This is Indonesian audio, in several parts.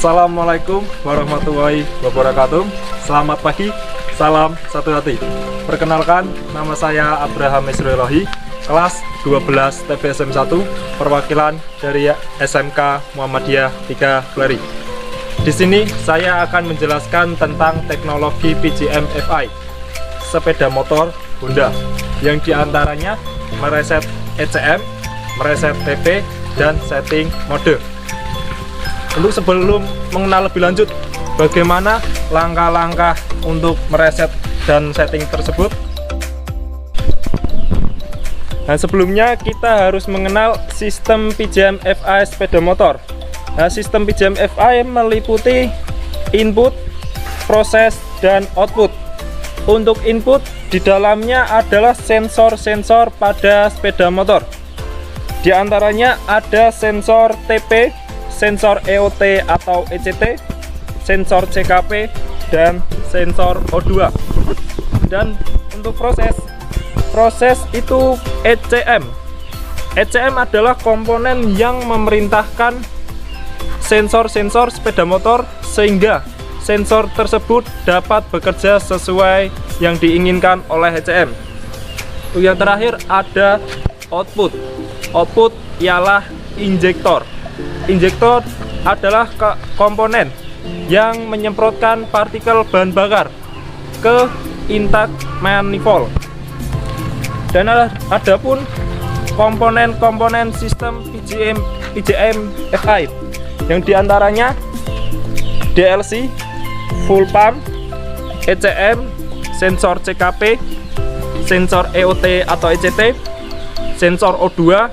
Assalamualaikum warahmatullahi wabarakatuh. Selamat pagi, salam satu hati. Perkenalkan, nama saya Abraham Mesroilohi, kelas 12 TBSM 1, perwakilan dari SMK Muhammadiyah 3 Gleri. Di sini saya akan menjelaskan tentang teknologi PJM FI, sepeda motor Honda, yang diantaranya mereset ECM, mereset TP, dan setting mode. Untuk sebelum mengenal lebih lanjut bagaimana langkah-langkah untuk mereset dan setting tersebut, nah sebelumnya kita harus mengenal sistem PJM FI sepeda motor. Nah, sistem PJM FI meliputi input, proses, dan output. Untuk input, di dalamnya adalah sensor-sensor pada sepeda motor. Di antaranya ada sensor TP, sensor EOT atau ECT, sensor CKP, dan sensor O2. Dan untuk proses itu ECM. ECM adalah komponen yang memerintahkan sensor-sensor sepeda motor sehingga sensor tersebut dapat bekerja sesuai yang diinginkan oleh ECM. Yang terakhir ada output. Output ialah injektor. Injektor adalah komponen yang menyemprotkan partikel bahan bakar ke intake manifold. Dan ada pun komponen-komponen sistem PJM FI yang diantaranya DLC, full pump, ECM, sensor CKP, sensor EOT atau ECT, sensor O2,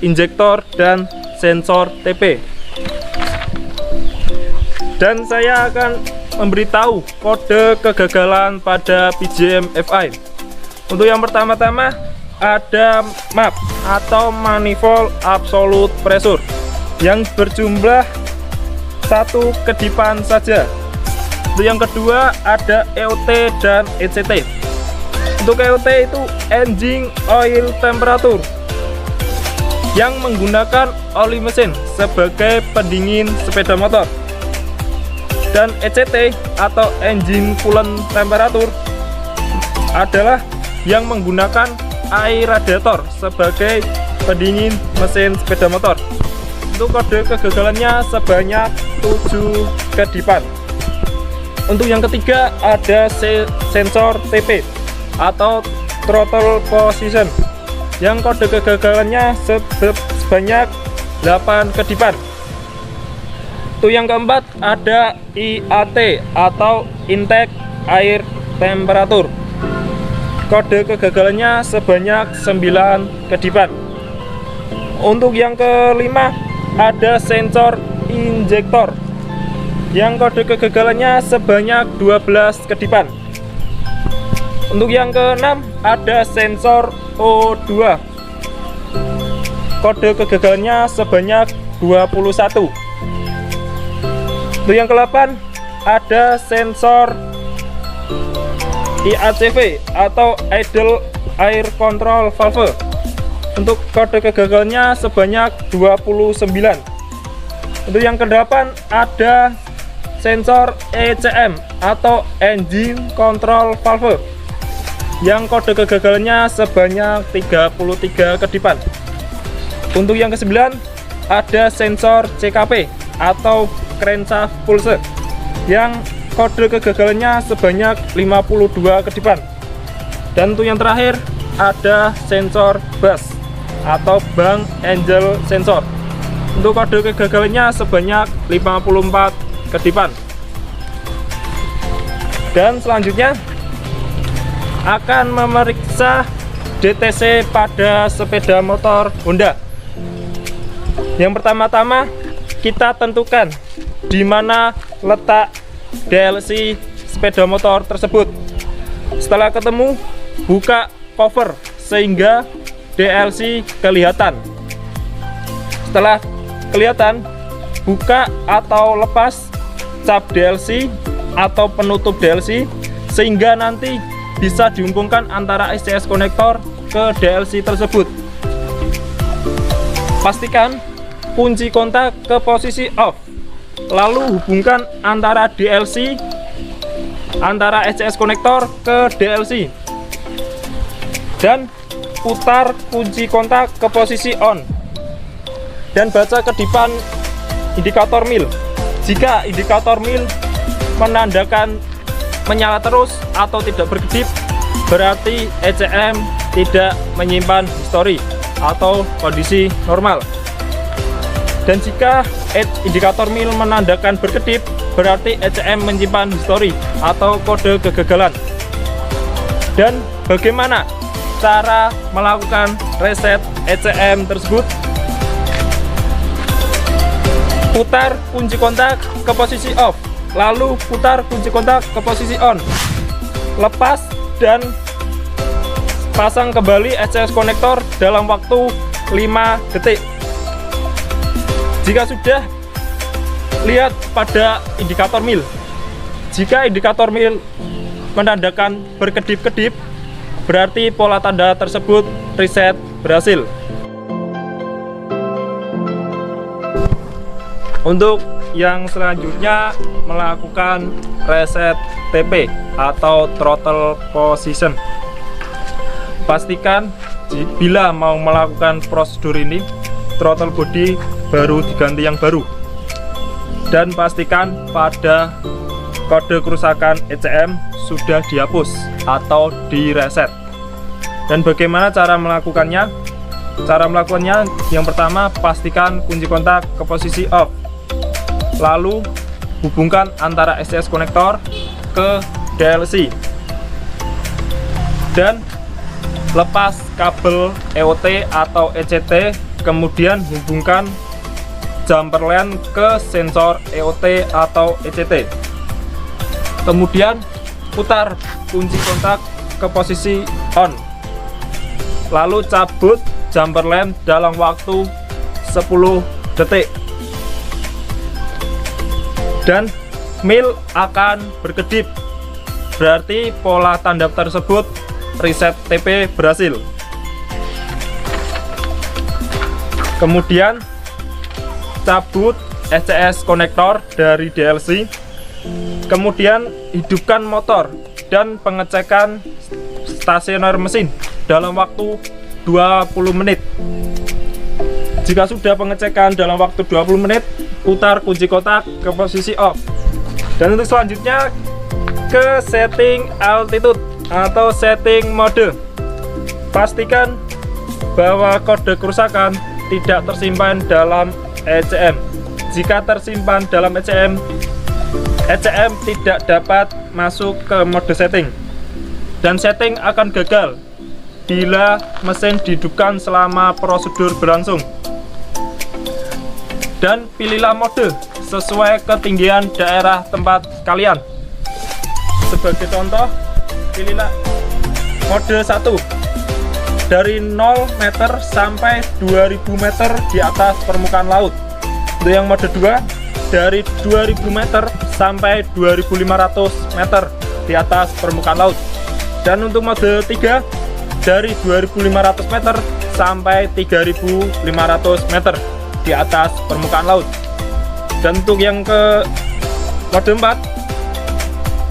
injektor, dan sensor TP. Dan saya akan memberitahu kode kegagalan pada PJM FI. Untuk yang pertama-tama ada MAP atau manifold absolute pressure yang berjumlah 1 kedipan saja. Untuk yang kedua ada EOT dan ECT. Untuk EOT itu engine oil temperature, yang menggunakan oli mesin sebagai pendingin sepeda motor. Dan ECT atau engine coolant temperature adalah yang menggunakan air radiator sebagai pendingin mesin sepeda motor. Untuk kode kegagalannya sebanyak 7 kedipan. Untuk yang ketiga ada sensor TP atau throttle position, yang kode kegagalannya sebanyak 8 kedipan. Untuk yang keempat ada IAT atau intake air temperature. Kode kegagalannya sebanyak 9 kedipan. Untuk yang kelima ada sensor injektor, yang kode kegagalannya sebanyak 12 kedipan. Untuk yang keenam ada sensor O2. Kode kegagalannya sebanyak 21. Untuk yang ke-8 ada sensor IACV atau idle air control valve. Untuk kode kegagalannya sebanyak 29. Untuk yang ke-8 ada sensor ECM atau engine control valve, yang kode kegagalannya sebanyak 33 kedipan. Untuk yang ke-9 ada sensor CKP atau crankshaft pulse, yang kode kegagalannya sebanyak 52 kedipan. Dan untuk yang terakhir ada sensor bus atau bank angel sensor. Untuk kode kegagalannya sebanyak 54 kedipan. Dan selanjutnya akan memeriksa DTC pada sepeda motor Honda. Yang pertama-tama kita tentukan di mana letak DLC sepeda motor tersebut. Setelah ketemu, buka cover sehingga DLC kelihatan. Setelah kelihatan, buka atau lepas cap DLC atau penutup DLC sehingga nanti bisa dihubungkan antara SCS konektor ke DLC tersebut. Pastikan kunci kontak ke posisi off lalu hubungkan antara DLC, antara SCS konektor ke DLC, dan putar kunci kontak ke posisi on, dan baca kedipan indikator mil. Jika indikator mil menandakan menyala terus atau tidak berkedip, berarti ECM tidak menyimpan histori atau kondisi normal. Dan jika indikator mil menandakan berkedip, berarti ECM menyimpan histori atau kode kegagalan. Dan bagaimana cara melakukan reset ECM tersebut? Putar kunci kontak ke posisi off, lalu putar kunci kontak ke posisi on, lepas dan pasang kembali SCS konektor dalam waktu 5 detik. Jika sudah, lihat pada indikator mil. Jika indikator mil menandakan berkedip-kedip, berarti pola tanda tersebut reset berhasil. Untuk yang selanjutnya, melakukan reset TP atau throttle position. Pastikan bila mau melakukan prosedur ini, throttle body baru diganti yang baru, dan pastikan pada kode kerusakan ECM sudah dihapus atau direset. Dan bagaimana cara melakukannya? Cara melakukannya, yang pertama, pastikan kunci kontak ke posisi off, lalu hubungkan antara SCS konektor ke DLC, dan lepas kabel EOT atau ECT, kemudian hubungkan jumper line ke sensor EOT atau ECT. Kemudian putar kunci kontak ke posisi on, lalu cabut jumper line dalam waktu 10 detik. Dan mil akan berkedip, berarti pola tanda tersebut reset TP berhasil. Kemudian cabut SCS konektor dari DLC, kemudian hidupkan motor dan pengecekan stasioner mesin dalam waktu 20 menit. Jika sudah pengecekan dalam waktu 20 menit, putar kunci kontak ke posisi off. Dan untuk selanjutnya, ke setting altitude atau setting mode. Pastikan bahwa kode kerusakan tidak tersimpan dalam ECM. Jika tersimpan dalam ECM, ECM tidak dapat masuk ke mode setting, dan setting akan gagal bila mesin dihidupkan selama prosedur berlangsung. Dan pilihlah mode sesuai ketinggian daerah tempat kalian. Sebagai contoh, pilihlah mode 1 dari 0 meter sampai 2000 meter di atas permukaan laut. Untuk yang mode 2 dari 2000 meter sampai 2500 meter di atas permukaan laut. Dan untuk mode 3 dari 2500 meter sampai 3500 meter di atas permukaan laut. Dan untuk yang ke mode 4,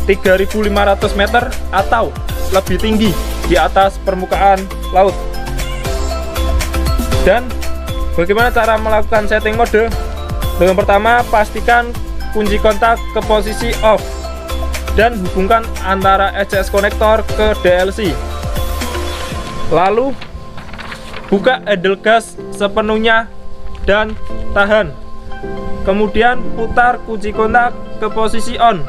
3500 meter atau lebih tinggi di atas permukaan laut. Dan bagaimana cara melakukan setting mode? Yang pertama, pastikan kunci kontak ke posisi off dan hubungkan antara SCS konektor ke DLC. Lalu buka idle gas sepenuhnya dan tahan. Kemudian putar kunci kontak ke posisi on.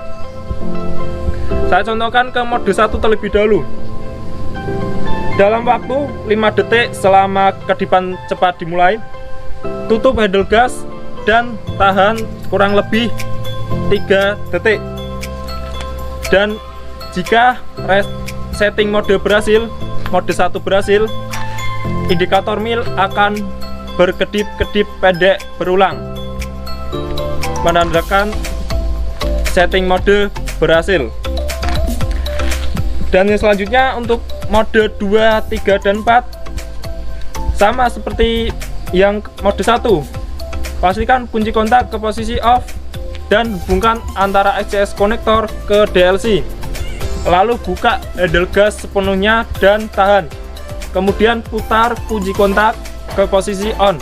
Saya contohkan ke mode 1 terlebih dahulu. Dalam waktu 5 detik selama kedipan cepat dimulai, tutup idle gas dan tahan kurang lebih 3 detik. Dan jika setting mode berhasil, mode 1 berhasil, indikator mil akan berkedip-kedip pendek berulang, menandakan setting mode berhasil. Dan yang selanjutnya, untuk mode 2, 3, dan 4 sama seperti yang mode 1. Pastikan kunci kontak ke posisi off dan hubungkan antara XCS konektor ke DLC. Lalu buka handle gas sepenuhnya dan tahan. Kemudian putar kunci kontak ke posisi on.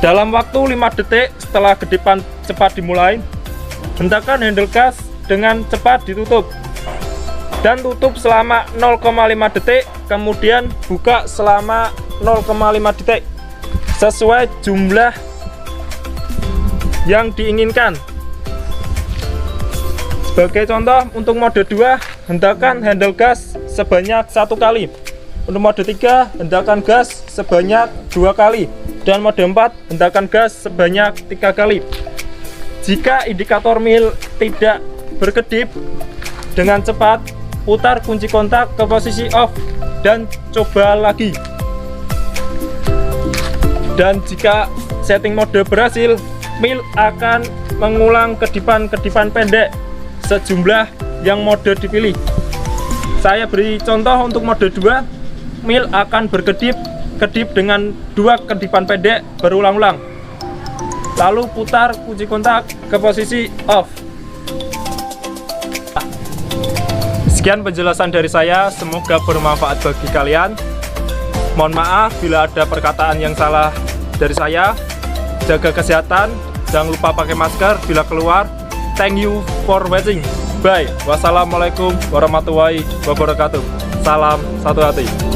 Dalam waktu 5 detik setelah kedipan cepat dimulai, hentakan handle gas dengan cepat ditutup dan tutup selama 0,5 detik, kemudian buka selama 0,5 detik sesuai jumlah yang diinginkan. Sebagai contoh, untuk mode 2 hentakan handle gas sebanyak 1 kali, untuk mode 3 hentakan gas sebanyak 2 kali, dan mode 4 hentakan gas sebanyak 3 kali. Jika indikator mil tidak berkedip dengan cepat, putar kunci kontak ke posisi off dan coba lagi. Dan jika setting mode berhasil, mil akan mengulang kedipan-kedipan pendek sejumlah yang mode dipilih. Saya beri contoh untuk mode 2, mil akan berkedip dengan 2 kedipan pendek berulang-ulang. Lalu putar kunci kontak ke posisi off. Sekian penjelasan dari saya, semoga bermanfaat bagi kalian. Mohon maaf bila ada perkataan yang salah dari saya. Jaga kesehatan, jangan lupa pakai masker bila keluar. Thank you for watching. Bye. Wassalamualaikum warahmatullahi wabarakatuh. Salam satu hati.